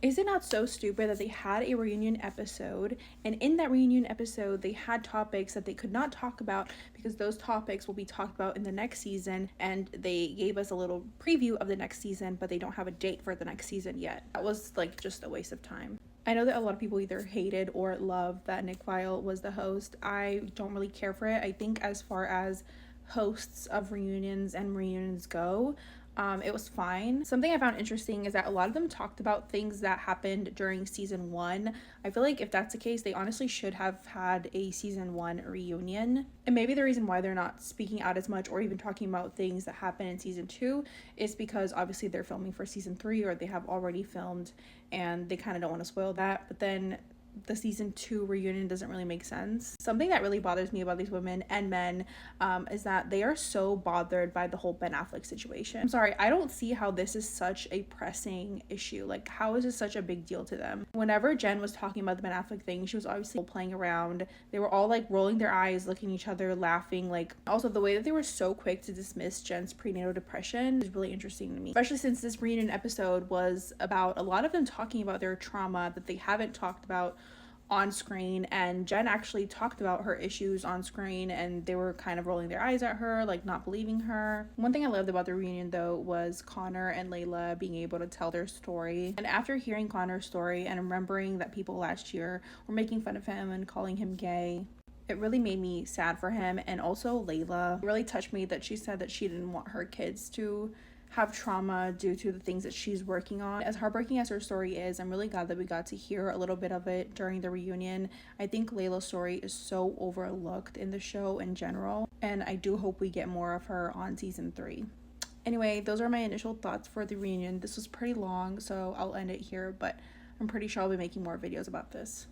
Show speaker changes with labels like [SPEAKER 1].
[SPEAKER 1] Is it not so stupid that they had a reunion episode, and in that reunion episode they had topics that they could not talk about because those topics will be talked about in the next season, and they gave us a little preview of the next season, but they don't have a date for the next season yet. That was like just a waste of time. I know that a lot of people either hated or loved that Nick Viall was the host. I don't really care for it. I think as far as hosts of reunions and reunions go, it was fine. Something I found interesting is that a lot of them talked about things that happened during season one. I feel like if that's the case, they honestly should have had a season one reunion. And maybe the reason why they're not speaking out as much or even talking about things that happened in season two is because obviously they're filming for season three, or they have already filmed, and they kind of don't want to spoil that. But then the season two reunion doesn't really make sense. Something that really bothers me about these women and men is that they are so bothered by the whole Ben Affleck situation. I'm sorry, I don't see how this is such a pressing issue. Like, how is this such a big deal to them? Whenever Jen was talking about the Ben Affleck thing, she was obviously playing around. They were all like rolling their eyes, looking at each other, laughing. Like, also the way that they were so quick to dismiss Jen's prenatal depression is really interesting to me, especially since this reunion episode was about a lot of them talking about their trauma that they haven't talked about on screen, and Jen actually talked about her issues on screen, and they were kind of rolling their eyes at her, like not believing her. One thing I loved about the reunion though was Connor and Layla being able to tell their story. And after hearing Connor's story and remembering that people last year were making fun of him and calling him gay, it really made me sad for him. And also Layla, it really touched me that she said that she didn't want her kids to have trauma due to the things that she's working on. As heartbreaking as her story is, I'm really glad that we got to hear a little bit of it during the reunion. I think Layla's story is so overlooked in the show in general, and I do hope we get more of her on season 3. Anyway, those are my initial thoughts for the reunion. This was pretty long, so I'll end it here, but I'm pretty sure I'll be making more videos about this.